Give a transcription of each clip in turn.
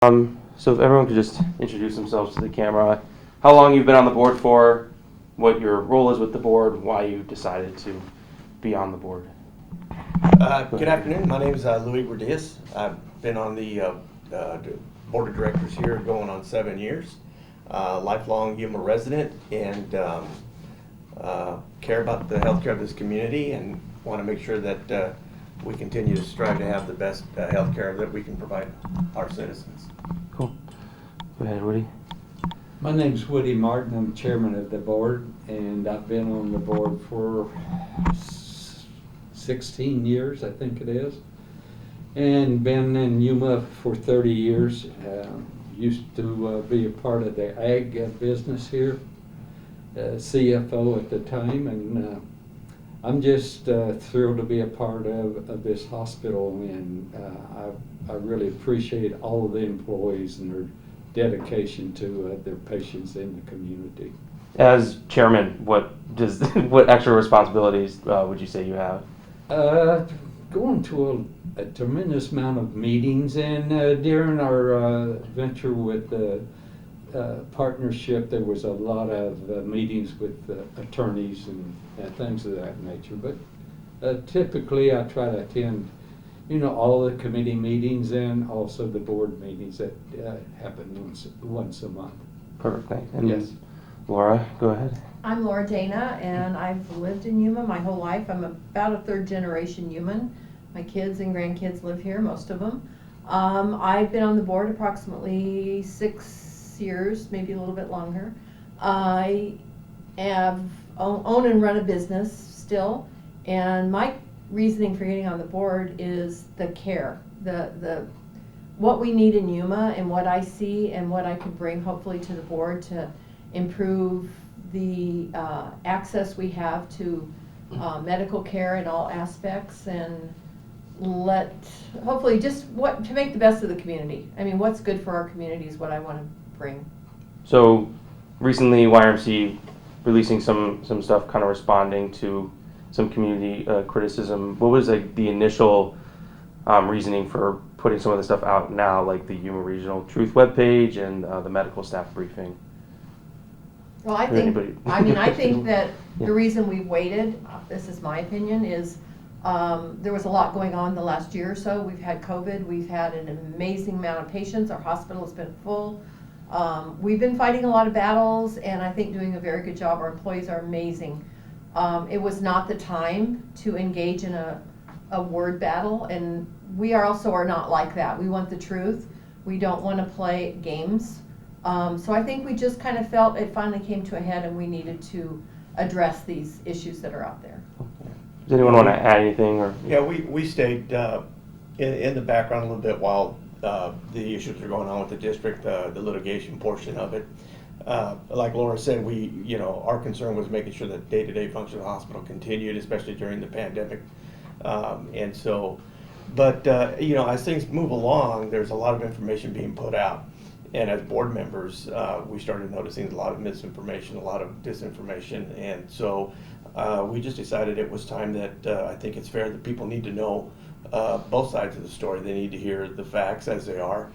So if everyone could just introduce themselves to the camera, how long you've been on the board for, what your role is with the board, why you decided to be on the board. Good afternoon. My name is Louis Gordias. I've been on the board of directors here going on 7 years. Lifelong Yuma resident and care about the healthcare of this community and want to make sure that we continue to strive to have the best healthcare that we can provide our citizens. Cool. Go ahead, Woody. My name's Woody Martin. I'm chairman of the board, and I've been on the board for 16 years, I think it is, and been in Yuma for 30 years. Used to be a part of the ag business here, CFO at the time, and I'm just thrilled to be a part of this hospital, and I really appreciate all of the employees and their dedication to their patients in the community. As chairman, what extra responsibilities would you say you have? Going to a tremendous amount of meetings, and during our venture with the partnership, there was a lot of meetings with attorneys and things of that nature. But typically, I try to attend, all the committee meetings and also the board meetings that happen once a month. Perfect, thanks. And yes. Laura, go ahead. I'm Laura Dana, and I've lived in Yuma my whole life. I'm about a third generation Yuman. My kids and grandkids live here, most of them. I've been on the board approximately 6 years, maybe a little bit longer. I own and run a business still, and my reasoning for getting on the board is the care, the what we need in Yuma and what I see and what I can bring hopefully to the board to improve the access we have to medical care in all aspects, and hopefully just to make the best of the community. I mean, what's good for our community is what I want to bring. So recently YRMC releasing some stuff kind of responding to some community criticism. What was the initial reasoning for putting some of the stuff out now, like the Yuma Regional Truth webpage and the medical staff briefing? Well, I think that the reason we waited, this is my opinion, is there was a lot going on the last year or so. We've had COVID, we've had an amazing amount of patients, our hospital has been full. We've been fighting a lot of battles, and I think doing a very good job. Our employees are amazing. It was not the time to engage in a word battle, and we also are not like that. We want the truth. We don't want to play games. So I think we just kind of felt it finally came to a head, and we needed to address these issues that are out there. Does anyone want to add anything? Or Yeah, we stayed in the background a little bit while the issues were going on with the district, the litigation portion of it. Like Laura said, our concern was making sure that day-to-day function of the hospital continued, especially during the pandemic. But as things move along, there's a lot of information being put out. And as board members, we started noticing a lot of misinformation, a lot of disinformation. And so we just decided it was time that I think it's fair that people need to know both sides of the story. They need to hear the facts as they are.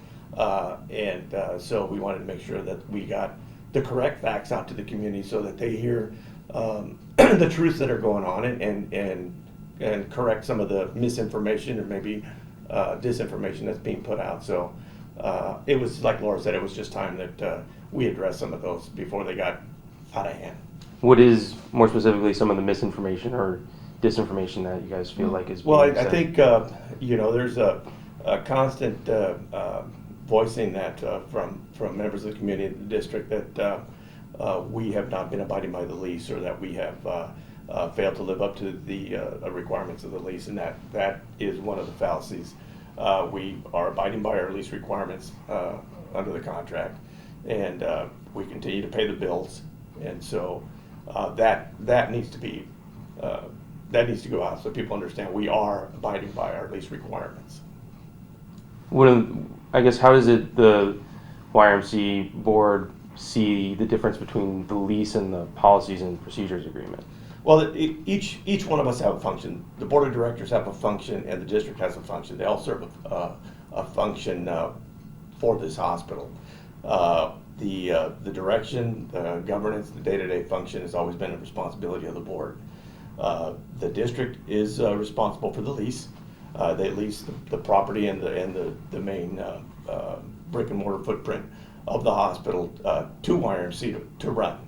So we wanted to make sure that we got the correct facts out to the community so that they hear the truths that are going on and correct some of the misinformation or maybe disinformation that's being put out. So it was, like Laura said, it was just time that we addressed some of those before they got out of hand. what is more specifically some of the misinformation or disinformation that you guys feel like is being Well, said? I think there's a constant voicing that from members of the community in the district that we have not been abiding by the lease, or that we have failed to live up to the requirements of the lease, and that is one of the fallacies. We are abiding by our lease requirements under the contract, and we continue to pay the bills, and so that needs to be that needs to go out so people understand we are abiding by our lease requirements. I guess how does the YRMC board see the difference between the lease and the policies and procedures agreement? Well, each one of us have a function. The board of directors have a function, and the district has a function. They all serve a function for this hospital. The direction, the governance, the day-to-day function has always been a responsibility of the board. The district is responsible for the lease. They lease the property and the main brick and mortar footprint of the hospital to YRMC to run.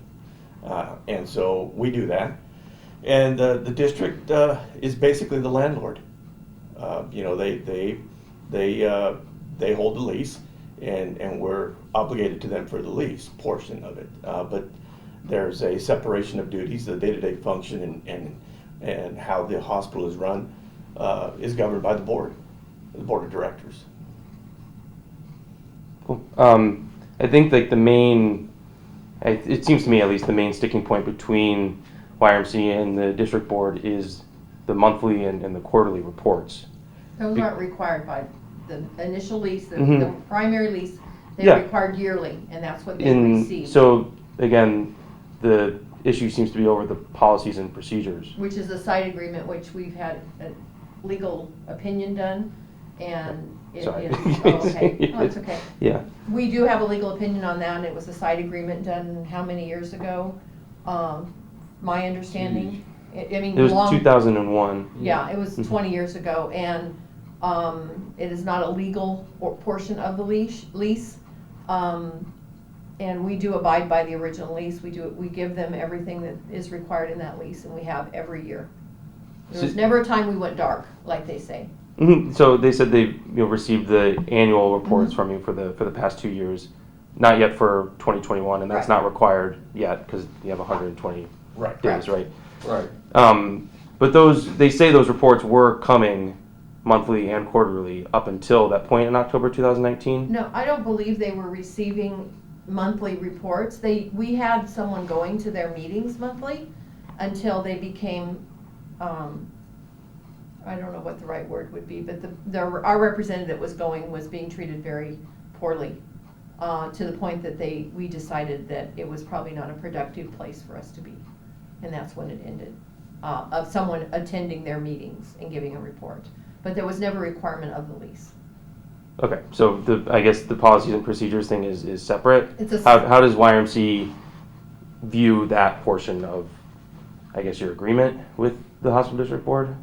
And so we do that. And the district is basically the landlord. You know, they hold the lease, and we're obligated to them for the lease portion of it. But there's a separation of duties. The day-to-day function and how the hospital is run is governed by the board of directors. Cool. I think like the main, it seems to me at least, the main sticking point between YRMC and the district board is the monthly and the quarterly reports. Those aren't required by the initial lease, the Mhm. primary lease, they're Yeah. required yearly, and that's what they receive. So again, the issue seems to be over the policies and procedures. Which is a side agreement, which we've had a legal opinion done, and it Sorry. is, oh, okay, oh, it's okay. Yeah. We do have a legal opinion on that, and it was a side agreement done how many years ago? My understanding, I mean, It was long. 2001. Yeah, it was Mhm. 20 years ago, and it is not a legal portion of the lease. And we do abide by the original lease. We give them everything that is required in that lease, and we have every year. There was never a time we went dark, like they say. Mhm. So they said they received the annual reports Mhm. from you for the past 2 years, not yet for 2021, and that's Right. not required yet because you have 120 Right. days, right? Right. But they say those reports were coming monthly and quarterly up until that point in October 2019. No, I don't believe they were receiving monthly reports. We had someone going to their meetings monthly until they became, I don't know what the right word would be, but our representative was being treated very poorly, to the point that we decided that it was probably not a productive place for us to be. And that's when it ended, of someone attending their meetings and giving a report. But there was never a requirement of the lease. Okay, so I guess the policies and procedures thing is separate. It's How does YRMC view that portion of, I guess, your agreement with the hospital district board?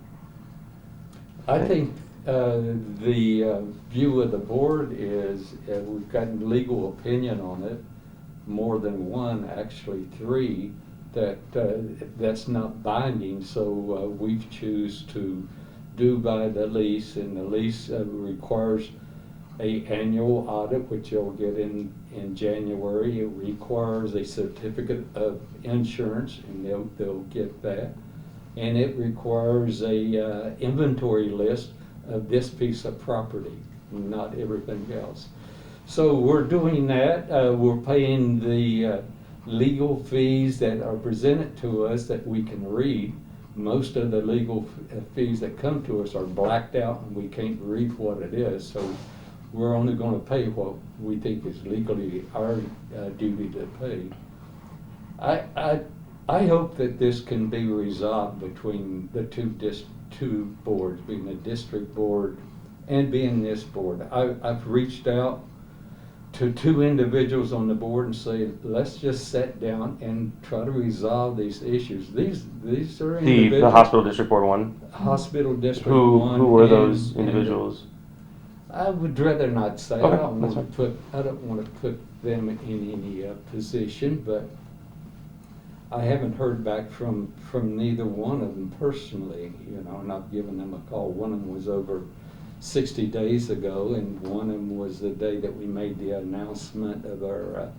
I think the view of the board is we've gotten legal opinion on it, more than one, actually 3, that's not binding, so we choose to do by the lease, and the lease requires a annual audit, which you'll get in January. It requires a certificate of insurance, and they'll get that. And it requires a inventory list of this piece of property, not everything else. So we're doing that. We're paying the legal fees that are presented to us that we can read. Most of the legal fees that come to us are blacked out and we can't read what it is. So we're only going to pay what we think is legally our duty to pay. I hope that this can be resolved between the two boards, being the district board and being this board. I've reached out to 2 individuals on the board and say, let's just sit down and try to resolve these issues. These are individuals. The hospital district board one? Hospital district Who one. were those individuals? I would rather not say. Okay, I don't that's want to put them in any position, but I haven't heard back from neither one of them personally. Not giving them a call. One of them was over 60 days ago, and one of them was the day that we made the announcement of our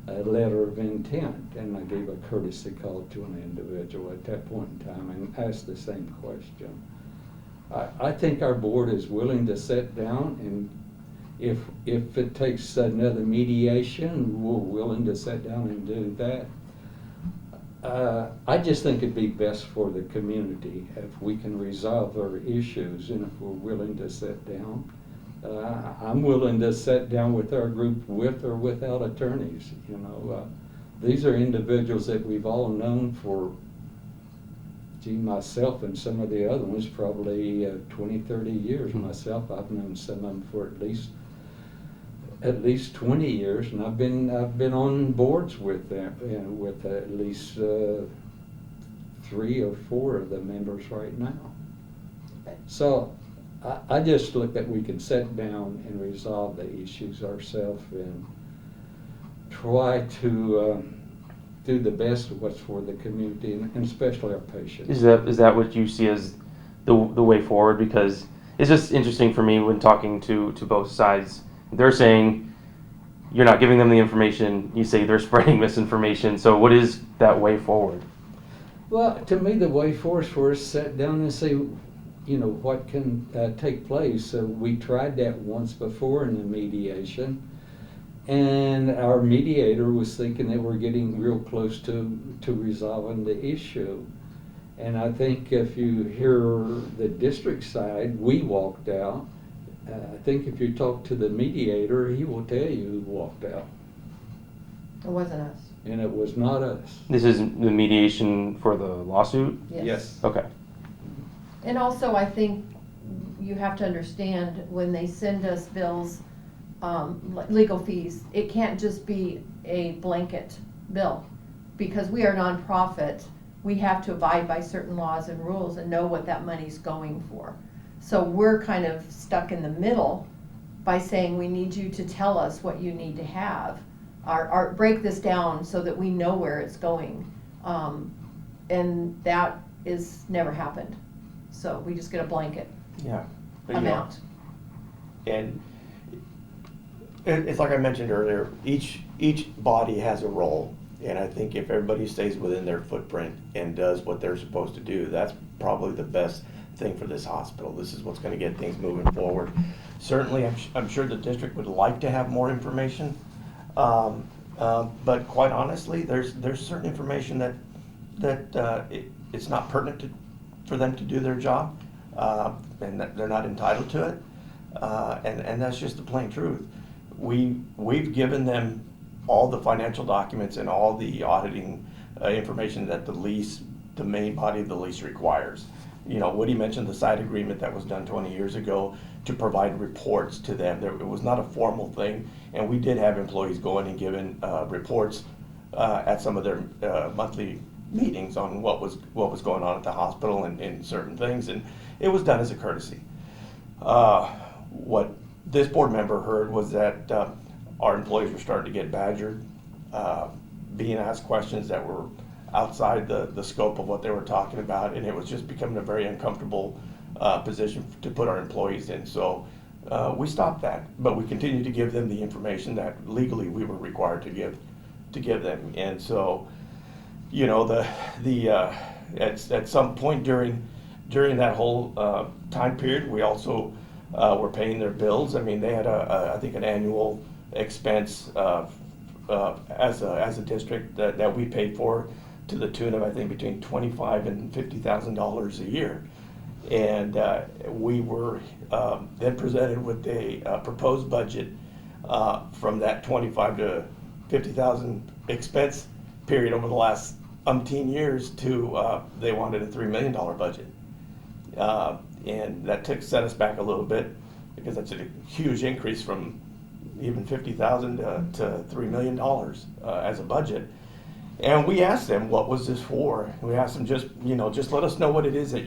letter of intent, and I gave a courtesy call to an individual at that point in time and asked the same question. I think our board is willing to sit down, and if it takes another mediation, we're willing to sit down and do that. I just think it'd be best for the community if we can resolve our issues, and if we're willing to sit down. I'm willing to sit down with our group with or without attorneys. These are individuals that we've all known for, myself and some of the other ones probably 20, 30 years. Myself, I've known some of them for at least at least 20 years, and I've been on boards with them, with at least 3 or 4 of the members right now. So I just look that we can sit down and resolve the issues ourselves and try to do the best of what's for the community and especially our patients. Is that what you see as the way forward? Because it's just interesting for me when talking to both sides. They're saying you're not giving them the information. You say they're spreading misinformation. So what is that way forward? Well, to me, the way forward is for us to sit down and see, what can take place. We tried that once before in the mediation, and our mediator was thinking that we're getting real close to resolving the issue. And I think if you hear the district side, we walked out. I think if you talk to the mediator, he will tell you who walked out. It wasn't us. And it was not us. This is the mediation for the lawsuit? Yes. Okay. And also, I think you have to understand when they send us bills, legal fees, it can't just be a blanket bill. Because we are nonprofit, we have to abide by certain laws and rules and know what that money's going for. So we're kind of stuck in the middle by saying we need you to tell us what you need to have. Or break this down so that we know where it's going. And that is never happened. So we just get a blanket Yeah. amount. And it's like I mentioned earlier, each body has a role. And I think if everybody stays within their footprint and does what they're supposed to do, that's probably the best thing for this hospital. This is what's going to get things moving forward. Certainly, I'm sure the district would like to have more information. But quite honestly, there's certain information that it's not pertinent for them to do their job, and that they're not entitled to it. And that's just the plain truth. We've given them all the financial documents and all the auditing information that the main body of the lease requires. Woody mentioned the side agreement that was done 20 years ago to provide reports to them. It was not a formal thing, and we did have employees going and giving reports at some of their monthly meetings on what was going on at the hospital and certain things, and it was done as a courtesy. What this board member heard was that our employees were starting to get badgered, being asked questions that were outside the scope of what they were talking about, and it was just becoming a very uncomfortable position to put our employees in. So we stopped that, but we continued to give them the information that legally we were required to give them. And so, at some point during that whole time period, we also were paying their bills. I mean, they had I think an annual expense as a district that we paid for, to the tune of, I think, between $25,000 and $50,000 a year. And we were then presented with a proposed budget from that $25,000 to $50,000 expense period over the last umpteen years to they wanted a $3 million budget. And that set us back a little bit, because that's a huge increase from even $50,000 to $3 million as a budget. And we asked them, what was this for? We asked them, just let us know what it is that